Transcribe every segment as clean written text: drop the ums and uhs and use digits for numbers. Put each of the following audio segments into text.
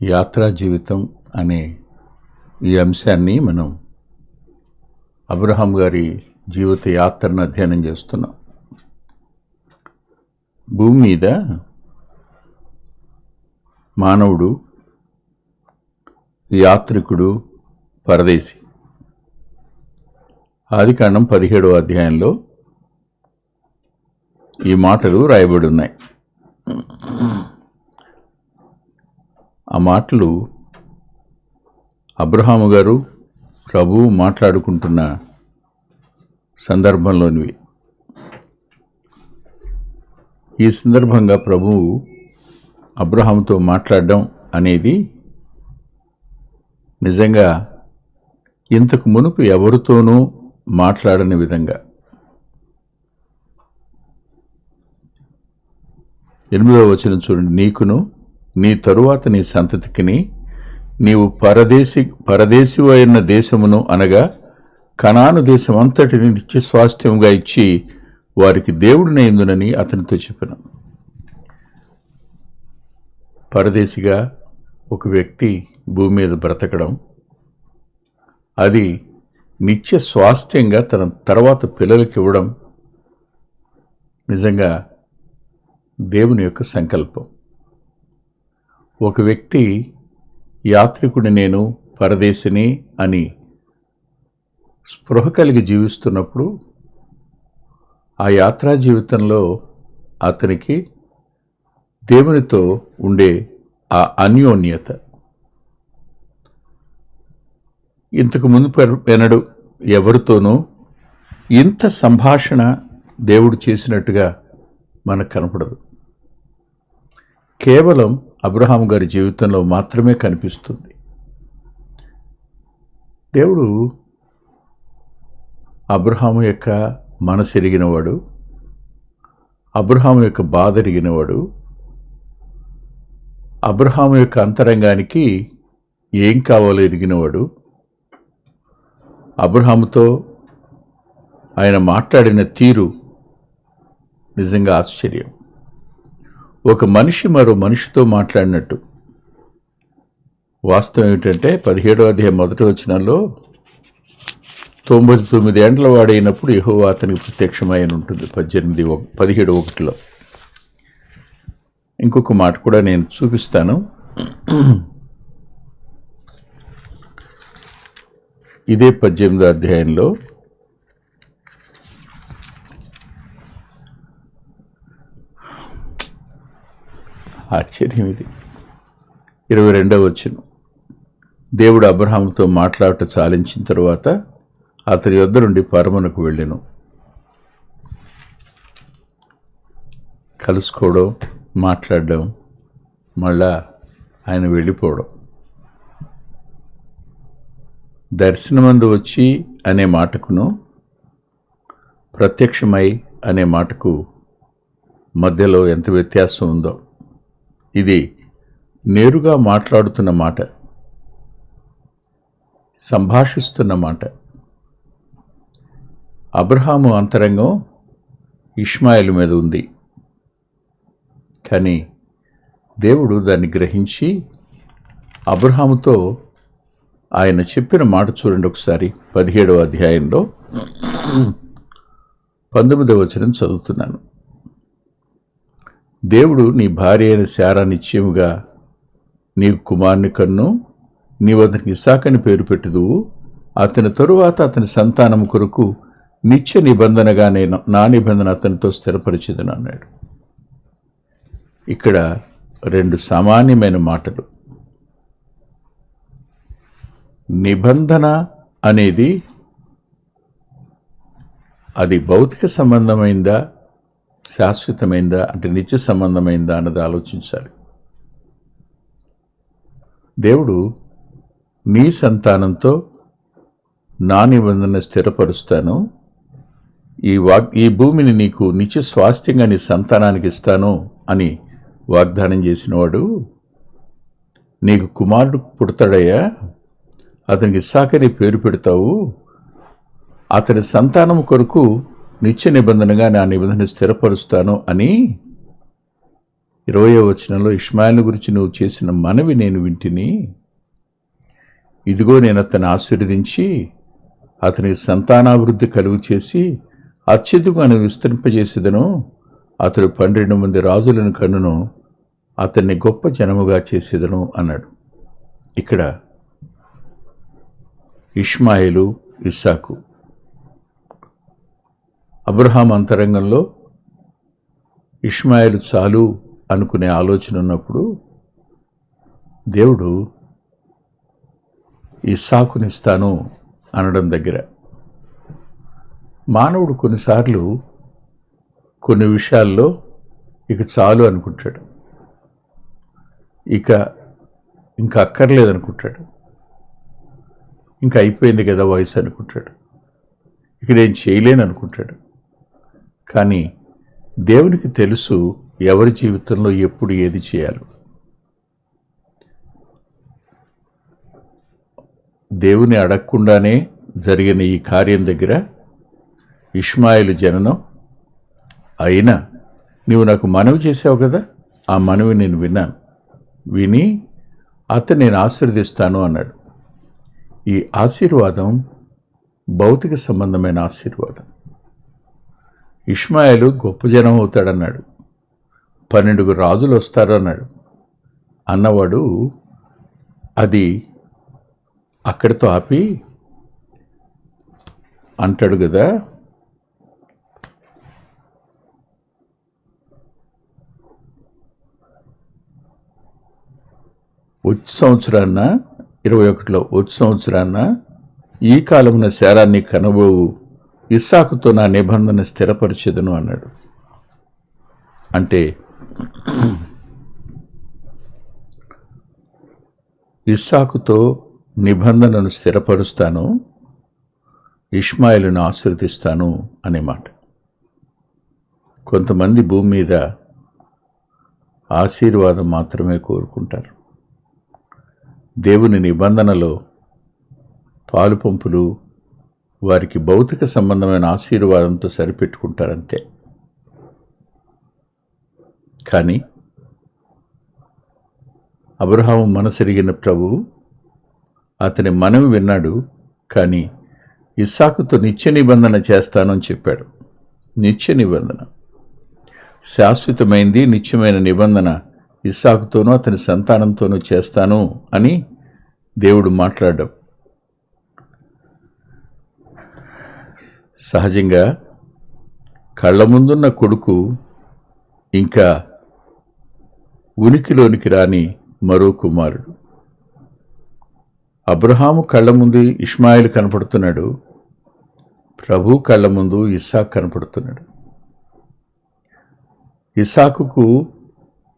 యాత్రా జీవితం అనే ఈ అంశాన్ని మనం అబ్రహాం గారి జీవిత యాత్రను అధ్యయనం చేస్తున్నాం. భూమి మీద మానవుడు యాత్రికుడు, పరదేశి. ఆదికాండం 17వ అధ్యాయంలో ఈ మాటలు రాయబడి ఉన్నాయి. ఆ మాటలు అబ్రహాము గారు ప్రభువు మాట్లాడుకుంటున్న సందర్భంలోనివి. ఈ సందర్భంగా ప్రభువు అబ్రహాముతో మాట్లాడడం అనేది నిజంగా ఇంతకు మునుపు ఎవరితోనూ మాట్లాడని విధంగా. 8వ వచనం చూడండి. నీకును నీ తరువాత నీ సంతతికిని నీవు పరదేశి అయిన దేశమును అనగా కనాను దేశం అంతటిని నిత్య స్వాస్థ్యముగా ఇచ్చి వారికి దేవుడినైందునని అతనితో చెప్పాను. పరదేశిగా ఒక వ్యక్తి భూమి మీద బ్రతకడం, అది నిత్య స్వాస్థ్యంగా తన తర్వాత పిల్లలకి ఇవ్వడం నిజంగా దేవుని యొక్క సంకల్పం. ఒక వ్యక్తి యాత్రికుడి, నేను పరదేశిని అని స్పృహ కలిగి జీవిస్తున్నప్పుడు ఆ యాత్రా జీవితంలో అతనికి దేవునితో ఉండే ఆ అన్యోన్యత ఇంతకు ముందు ఎన్నడు ఎవరితోనూ ఇంత సంభాషణ దేవుడు చేసినట్టుగా మనకు కనపడదు. కేవలం అబ్రహాం గారి జీవితంలో మాత్రమే కనిపిస్తుంది. దేవుడు అబ్రహాము యొక్క మనసు ఎరిగినవాడు, అబ్రహాము యొక్క బాధ ఎరిగినవాడు, అబ్రహాము యొక్క అంతరంగానికి ఏం కావాలో ఎరిగినవాడు. అబ్రహాముతో ఆయన మాట్లాడిన తీరు నిజంగా ఆశ్చర్యం. ఒక మనిషి మరో మనిషితో మాట్లాడినట్టు. వాస్తవం ఏమిటంటే 17వ అధ్యాయం 1వ వచనంలో 99 ఏండ్ల వాడైనప్పుడు యెహోవా అతనికి ప్రత్యక్షమైన ఉంటుంది. 17:1. ఇంకొక మాట కూడా నేను చూపిస్తాను. ఇదే 18వ అధ్యాయంలో ఆశ్చర్యం ఇది. 22వ వచనం. దేవుడు అబ్రహాముతో మాట్లాడటం చాలించిన తరువాత అతని యొద్ద నుండి పరమునకు వెళ్ళెను. కలుసుకోవడం, మాట్లాడడం, మళ్ళా ఆయన వెళ్ళిపోవడం. దర్శనమందు వచ్చి అనే మాటకును ప్రత్యక్షమై అనే మాటకు మధ్యలో ఎంత వ్యత్యాసం ఉందో. ఇది నేరుగా మాట్లాడుతున్న మాట, సంభాషిస్తున్న మాట. అబ్రహాము అంతరంగం ఇష్మాయేలు మీద ఉంది, కానీ దేవుడు దాన్ని గ్రహించి అబ్రహాముతో ఆయన చెప్పిన మాట చూడండి ఒకసారి. 17వ అధ్యాయంలో 19వ వచనం చదువుతున్నాను. దేవుడు నీ భార్య అయిన శారా నిశ్చయముగా నీకు కుమారుని కన్ను, నీవు అతనికి ఇస్సాకని పేరు పెట్టుదువు. అతని తరువాత అతని సంతానం కొరకు నిత్య నిబంధనగా నేను నా నిబంధన అతనితో స్థిరపరిచేదను అన్నాడు. ఇక్కడ 2 సామాన్యమైన మాటలు. నిబంధన అనేది అది భౌతిక సంబంధమైందా, శాశ్వతమైందా, అంటే నిత్య సంబంధమైందా అన్నది ఆలోచించాలి. దేవుడు నీ సంతానంతో నా నిబంధన స్థిరపరుస్తాను, ఈ భూమిని నీకు నిత్య స్వాస్థ్యంగా నీ సంతానానికి ఇస్తాను అని వాగ్దానం చేసినవాడు, నీకు కుమారుడు పుడతాడయ్యా, అతనికి ఇస్సాకని పేరు పెడతావు, అతని సంతానం కొరకు నిత్య నిబంధనగా నా నిబంధన స్థిరపరుస్తాను అని 20వ వచనంలో, ఇష్మాయేలు గురించి నువ్వు చేసిన మనవి నేను వింటిని. ఇదిగో నేను అతన్ని ఆశీర్వదించి అతనికి సంతానాభివృద్ధి కలుగు చేసి అత్యధికను విస్తరింపజేసేదను. అతడు 12 మంది రాజులను కన్నును, అతన్ని గొప్ప జనముగా చేసేదను అన్నాడు. ఇక్కడ ఇష్మాయేలు, ఇస్సాకు, అబ్రహాం అంతరంగంలో ఇష్మాయేలు చాలు అనుకునే ఆలోచన ఉన్నప్పుడు దేవుడు ఇస్సాకునిస్తాను అనడం దగ్గర మానవుడు కొన్నిసార్లు కొన్ని విషయాల్లో ఇక చాలు అనుకుంటాడు, ఇంకా అక్కర్లేదనుకుంటాడు, ఇంకా అయిపోయింది కదా వయసు అనుకుంటాడు, ఇక నేను చేయలేను అనుకుంటాడు. కానీ దేవునికి తెలుసు ఎవరి జీవితంలో ఎప్పుడు ఏది చేయాలి. దేవుని అడగకుండానే జరిగిన ఈ కార్యం దగ్గర ఇష్మాయేలు జననం అయినా నీవు నాకు మనవి చేసావు కదా, ఆ మనవి నేను విన్నాను, విని అతను నేను ఆశీర్వదిస్తాను అన్నాడు. ఈ ఆశీర్వాదం భౌతిక సంబంధమైన ఆశీర్వాదం. ఇష్మాయేలు గొప్ప జనం అవుతాడన్నాడు, 12 రాజులు వస్తారు అన్నాడు. అన్నవాడు అది అక్కడితో ఆపి అంటాడు కదా, వచ్చే సంవత్సరాన్న 21లో వచ్చే సంవత్సరాన్న ఈ కాలమున శారాన్ని కనబోవు ఇస్సాకుతో నా నిబంధన స్థిరపరిచెదను అన్నాడు. అంటే ఇస్సాకుతో నిబంధనను స్థిరపరుస్తాను, ఇష్మాయేలును ఆశీర్వదిస్తాను అనే మాట. కొంతమంది భూమి మీద ఆశీర్వాదం మాత్రమే కోరుకుంటారు. దేవుని నిబంధనలో పాలు పంపులు వారికి భౌతిక సంబంధమైన ఆశీర్వాదంతో సరిపెట్టుకుంటారంతే. కానీ అబ్రహాము మనసెరిగిన ప్రభువు అతని మనవి విన్నాడు. కానీ ఇస్సాకుతో నిత్య నిబంధన చేస్తాను అని చెప్పాడు. నిత్య నిబంధన శాశ్వతమైంది, నిత్యమైన నిబంధన ఇస్సాకుతోనూ అతని సంతానంతోనూ చేస్తాను అని దేవుడు మాట్లాడడం. సహజంగా కళ్ళ ముందున్న కొడుకు ఇంకా ఉనికిలోనికి రాని మరో కుమారుడు. అబ్రహాము కళ్ళ ముందు ఇష్మాయేలు కనపడుతున్నాడు, ప్రభు కళ్ళ ముందు ఇస్సాకు కనపడుతున్నాడు. ఇస్సాకుకు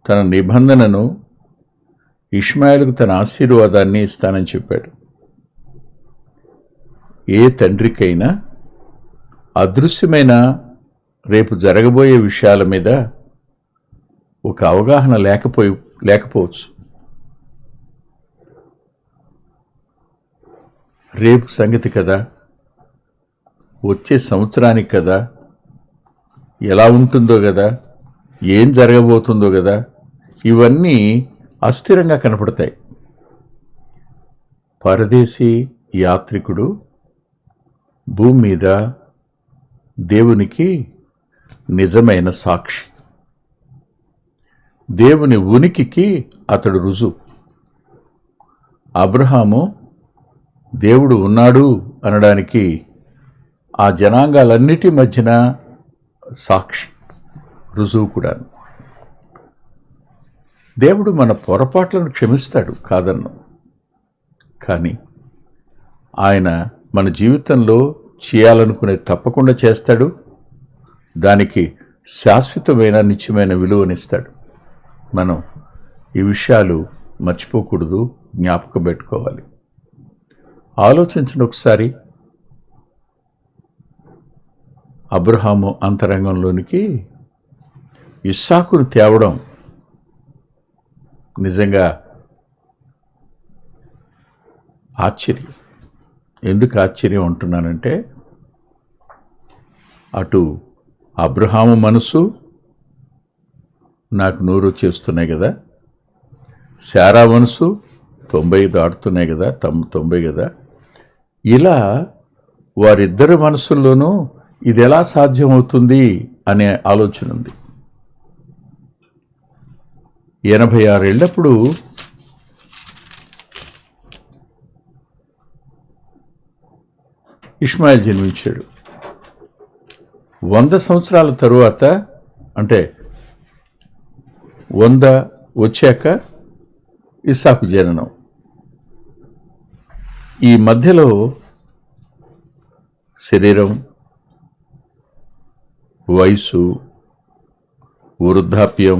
తన నిబంధనను, ఇష్మాయేలుకు తన ఆశీర్వాదాన్ని ఇస్తానని చెప్పాడు. ఏ తండ్రికైనా అదృశ్యమైన రేపు జరగబోయే విషయాల మీద ఒక అవగాహన లేకపోవచ్చు. రేపు సంగతి కదా, వచ్చే సంవత్సరానికి కదా, ఎలా ఉంటుందో కదా, ఏం జరగబోతుందో కదా, ఇవన్నీ అస్థిరంగా కనపడతాయి. పరదేశీ యాత్రికుడు భూమి మీద దేవునికి నిజమైన సాక్షి. దేవుని ఉనికికి అతడు రుజువు. అబ్రహాము దేవుడు ఉన్నాడు అనడానికి ఆ జనాంగాలన్నిటి మధ్యన సాక్షి, రుజువు కూడా. దేవుడు మన పొరపాట్లను క్షమిస్తాడు, కాదన్ను. కానీ ఆయన మన జీవితంలో చేయాలనుకునే తప్పకుండా చేస్తాడు. దానికి శాశ్వతమైన నిత్యమైన విలువనిస్తాడు. మనం ఈ విషయాలు మర్చిపోకూడదు, జ్ఞాపకం పెట్టుకోవాలి. ఆలోచించండి ఒకసారి. అబ్రహాము అంతరంగంలోనికి ఇస్సాకును తేవడం నిజంగా ఆశ్చర్యం. ఎందుకు ఆశ్చర్యం అంటున్నానంటే, అటు అబ్రహాము మనసు, నాకు 100 వచ్చేస్తున్నాయి కదా, శారా మనసు 90 దాటుతున్నాయి కదా, 90 కదా. ఇలా వారిద్దరి మనసుల్లోనూ ఇది ఎలా సాధ్యమవుతుంది అనే ఆలోచన ఉంది. 86 ఏళ్ళప్పుడు ఇష్మాయిల్ జన్మించాడు. 100 సంవత్సరాల తరువాత, అంటే 100 వచ్చాక ఇస్సాకు జననం. ఈ మధ్యలో శరీరం, వయసు, వృద్ధాప్యం,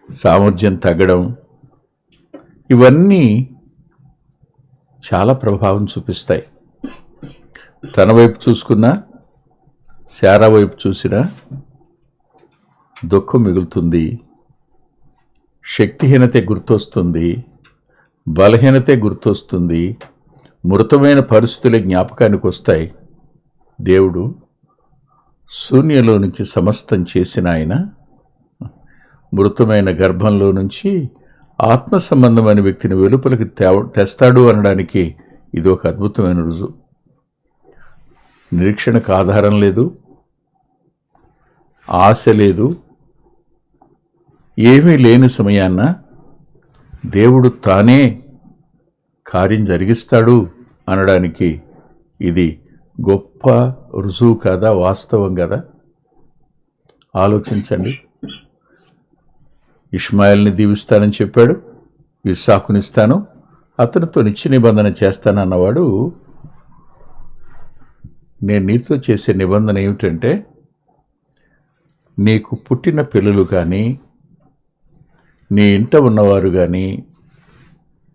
సామర్థ్యం తగ్గడం, ఇవన్నీ చాలా ప్రభావం చూపిస్తాయి. తన వైపు చూసుకున్నా, శారా వైపు చూసినా దుఃఖం మిగులుతుంది, శక్తిహీనతే గుర్తొస్తుంది, బలహీనతే గుర్తొస్తుంది, మృతమైన పరిస్థితులే జ్ఞాపకానికి వస్తాయి. దేవుడు శూన్యంలో నుంచి సమస్తం చేసిన ఆయన మృతమైన గర్భంలో నుంచి ఆత్మ సంబంధమైన వ్యక్తిని వెలుపలికి తెస్తాడు అనడానికి ఇది ఒక అద్భుతమైన రుజువు. నిరీక్షణకు ఆధారం లేదు, ఆశ లేదు, ఏమీ లేని సమయాన్న దేవుడు తానే కార్యం జరిగిస్తాడు అనడానికి ఇది గొప్ప రుజువు కదా, వాస్తవం కదా. ఆలోచించండి. ఇష్మాయిల్ని దీవిస్తానని చెప్పాడు, ఇస్సాకునిస్తాను, అతనితో నిత్య నిబంధన చేస్తానన్నవాడు, నేను నీతో చేసే నిబంధన ఏమిటంటే, నీకు పుట్టిన పిల్లలు కానీ, నీ ఇంట ఉన్నవారు కానీ,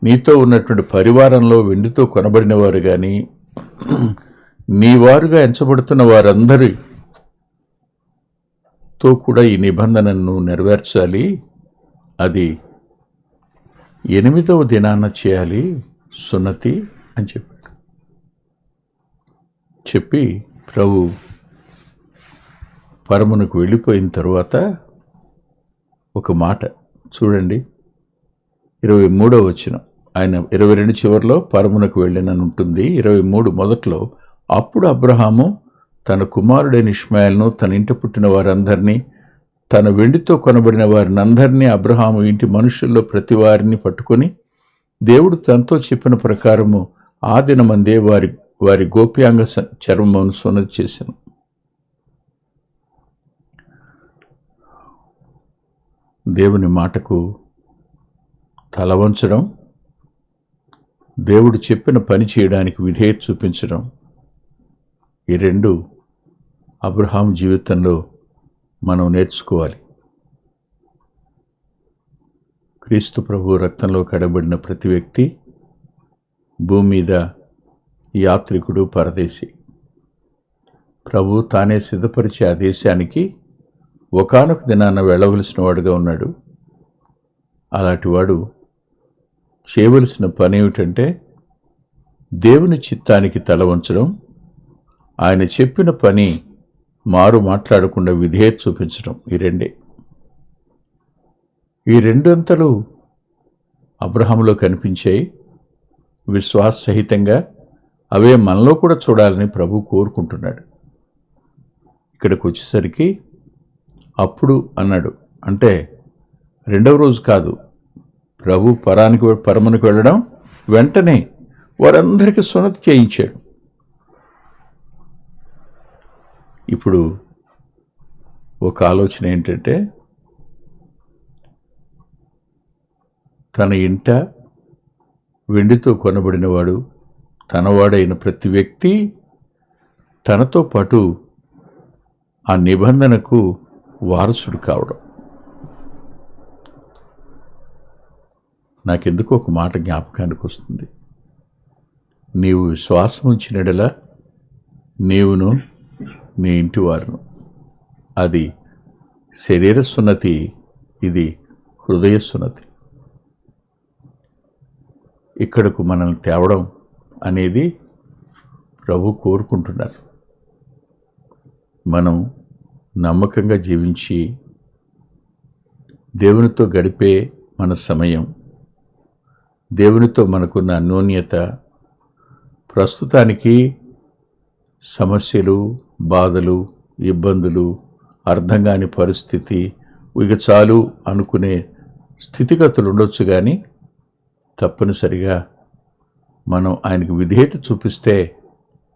నీతో ఉన్నటువంటి పరివారంలో వెండితో కొనబడిన వారు కానీ, నీ వారుగా ఎంచబడుతున్న వారందరితో కూడా ఈ నిబంధనను నెరవేర్చాలి. అది 8వ దినాన చేయాలి, సున్నతి అని చెప్పాడు. చెప్పి ప్రభు పరమునకు వెళ్ళిపోయిన తరువాత ఒక మాట చూడండి, 23వ వచనం. ఆయన 22 చివరిలో పరమునకు వెళ్ళినని ఉంటుంది. 23 మొదట్లో, అప్పుడు అబ్రహాము తన కుమారుడైన ఇష్మాయిల్ను, తన ఇంట పుట్టిన వారందరినీ, తన వెండితో కొనబడిన వారిని అందరినీ, అబ్రహాము ఇంటి మనుషుల్లో ప్రతి వారిని పట్టుకొని దేవుడు తనతో చెప్పిన ప్రకారము ఆ దినమందే వారి గోప్యాంగ చర్మమును సున్నతి చేశాను. దేవుని మాటకు తల వంచడం, దేవుడు చెప్పిన పని చేయడానికి విధేయత చూపించడం, ఈ రెండు అబ్రహాం జీవితంలో మనం నేర్చుకోవాలి. క్రీస్తు ప్రభు రక్తంలో కడబడిన ప్రతి వ్యక్తి భూమి మీద యాత్రికుడు, పరదేశి. ప్రభు తానే సిద్ధపరిచే ఆ దేశానికి ఒకానొక దినాన వెళ్ళవలసిన వాడుగా ఉన్నాడు. అలాంటి వాడు చేయవలసిన పని ఏమిటంటే, దేవుని చిత్తానికి తల వంచడం, ఆయన చెప్పిన పని మారు మాట్లాడకుండా విధేయత చూపించడం. ఈ రెండంతలు అబ్రహాములో కనిపించాయి. విశ్వాస సహితంగా అవే మనలో కూడా చూడాలని ప్రభు కోరుకుంటున్నాడు. ఇక్కడికి వచ్చేసరికి అప్పుడు అన్నాడు, అంటే 2వ రోజు కాదు, ప్రభు పరమునకు వెళ్ళడం వెంటనే వారందరికీ సున్నతి చేయించాడు. ఇప్పుడు ఒక ఆలోచన ఏంటంటే, తన ఇంట వెండితో కొనబడినవాడు, తనవాడైన ప్రతి వ్యక్తి తనతో పాటు ఆ నిబంధనకు వారసుడు కావడం. నాకెందుకు ఒక మాట జ్ఞాపకానికి వస్తుంది. నీవు విశ్వాసం ఉంచినడలా నీవును నీ ఇంటి వారును. అది శరీర సున్నతి, ఇది హృదయ సున్నతి. ఇక్కడకు మనల్ని తేవడం అనేది ప్రభు కోరుకుంటున్నారు. మనం నమ్మకంగా జీవించి దేవునితో గడిపే మన సమయం, దేవునితో మనకున్న అన్యోన్యత, ప్రస్తుతానికి సమస్యలు, బాధలు, ఇబ్బందులు, అర్థం కాని పరిస్థితి, ఇక చాలు అనుకునే స్థితిగతులు ఉండొచ్చు. కానీ తప్పనిసరిగా మనం ఆయనకు విధేయత చూపిస్తే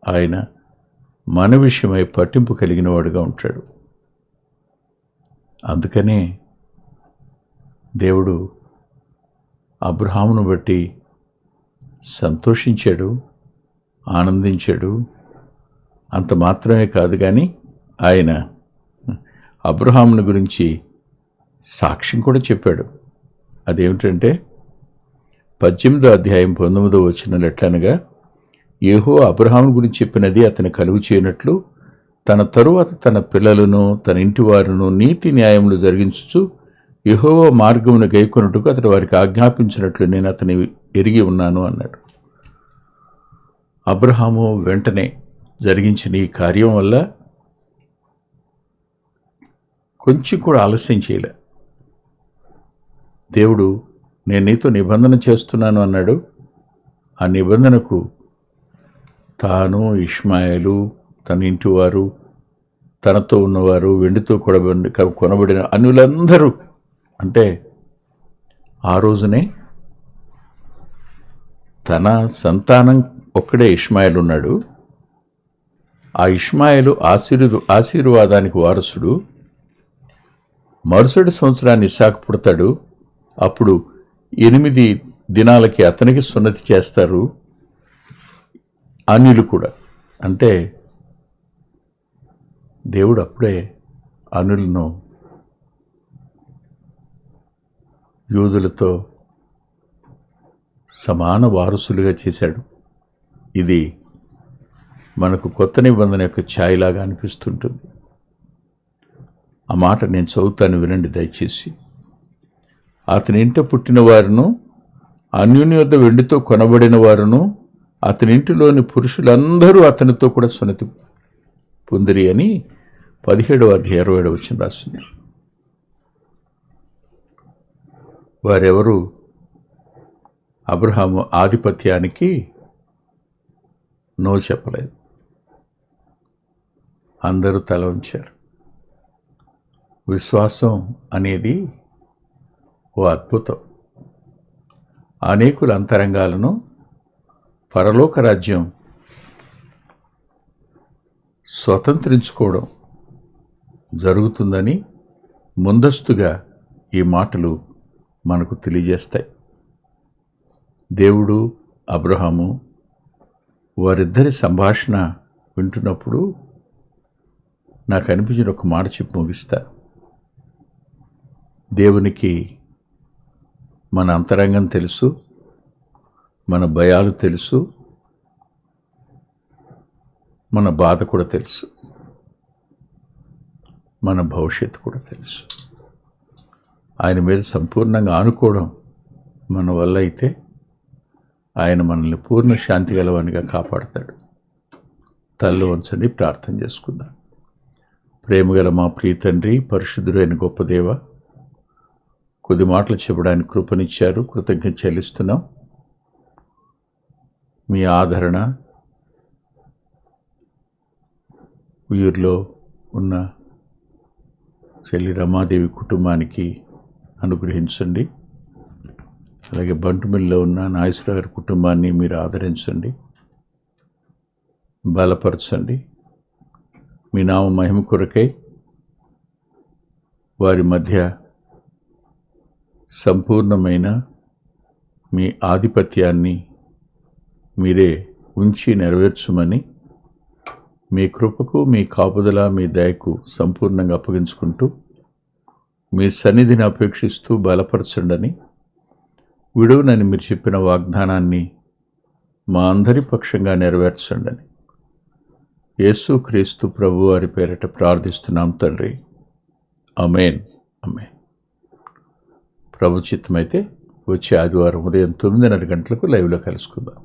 ఆయన మన విషయమై పట్టింపు కలిగిన వాడుగా ఉంటాడు. అందుకనే దేవుడు అబ్రహామును బట్టి సంతోషించాడు, ఆనందించాడు. అంత మాత్రమే కాదు, కానీ ఆయన అబ్రహాముని గురించి సాక్ష్యం కూడా చెప్పాడు. అదేమిటంటే 18వ అధ్యాయం 19వ వచనం ఎట్లనగా, యెహోవా అబ్రహాము గురించి చెప్పినది అతని కలుగు చేయనట్లు తన తరువాత తన పిల్లలను తన ఇంటి వారును నీతి న్యాయములు జరిగించుచు యెహోవా మార్గమును గైకొనుటకు అతడు వారికి ఆజ్ఞాపించినట్లు నేను అతని ఎరిగి ఉన్నాను అన్నాడు. అబ్రహాము వెంటనే జరిగించిన ఈ కార్యం వల్ల కొంచెం కూడా ఆలస్యం చేయలే. దేవుడు నేను నీతో నిబంధన చేస్తున్నాను అన్నాడు. ఆ నిబంధనకు తాను, ఇష్మాయేలు, తన ఇంటివారు, తనతో ఉన్నవారు, వెండితో కొనబడిన అన్యులందరూ, అంటే ఆ రోజునే తన సంతానం ఒక్కడే ఇష్మాయేలు ఉన్నాడు. ఆ ఇష్మాయేలు ఆశీర్వాదానికి వారసుడు. మరుసటి సంవత్సరాన్ని ఇస్సాకు పుడతాడు. అప్పుడు 8 దినాలకి అతనికి సున్నతి చేస్తారు అన్యులు కూడా. అంటే దేవుడు అప్పుడే అన్యులను యూదులతో సమాన వారసులుగా చేశాడు. ఇది మనకు కొత్త నిబంధన యొక్క ఛాయలాగా అనిపిస్తుంటుంది. ఆ మాట నేను చదువుతాను, వినండి దయచేసి. అతని ఇంట పుట్టిన వారును అన్యుని వద్ద వెండితో కొనబడిన వారును అతని ఇంటిలోని పురుషులందరూ అతనితో కూడా సున్నతి పొందిరి అని 17వ అధ్యాయం 27వ వచనం రాస్తుంది. వారెవరు అబ్రహాము ఆధిపత్యానికి నో చెప్పలేదు. అందరూ తల ఉంచారు. విశ్వాసం అనేది ఓ అద్భుతం. అనేకుల అంతరంగాలను పరలోక రాజ్యం స్వతంత్రించుకోవడం జరుగుతుందని ముందస్తుగా ఈ మాటలు మనకు తెలియజేస్తాయి. దేవుడు, అబ్రహాము వారిద్దరి సంభాషణ వింటున్నప్పుడు నాకు అనిపించిన ఒక మాట చెప్పి ముగిస్తా. దేవునికి మన అంతరంగం తెలుసు, మన భయాలు తెలుసు, మన బాధ కూడా తెలుసు, మన భవిష్యత్తు కూడా తెలుసు. ఆయన మీద సంపూర్ణంగా ఆనుకోవడం మన వల్ల అయితే ఆయన మనల్ని పూర్ణ శాంతి గలవానిగా కాపాడతాడు. తల్లు వంచండి, ప్రార్థన చేసుకుందాం. ప్రేమగల మా ప్రియ తండ్రి, పరిశుద్ధుడైన గొప్ప దేవ, కొద్ది మాటలు చెప్పడానికి కృపనిచ్చారు, కృతజ్ఞత చెల్లిస్తున్నాం. మీ ఆదరణ వీరిలో ఉన్న చెల్లి రమాదేవి కుటుంబానికి అనుగ్రహించండి. అలాగే బంటుమిల్లో ఉన్న నాగేశ్వర గారి కుటుంబాన్ని మీరు ఆదరించండి, బలపరచండి. మీ నామ మహిమ కొరకై వారి మధ్య సంపూర్ణమైన మీ ఆధిపత్యాన్ని మీరే ఉంచి నెరవేర్చుమని మీ కృపకు, మీ కాపుదల, మీ దయకు సంపూర్ణంగా అప్పగించుకుంటూ మీ సన్నిధిని అపేక్షిస్తూ బలపరచండని, విడువనని మీరు చెప్పిన వాగ్దానాన్ని మా అందరి పక్షంగా నెరవేర్చండని యేసుక్రీస్తు ప్రభు వారి పేరట ప్రార్థిస్తున్నాం తండ్రి. ఆమేన్. ఆమేన్. ప్రభు చిత్తమైతే వచ్చే ఆదివారం ఉదయం 9:30 గంటలకు లైవ్లో కలుసుకుందాం.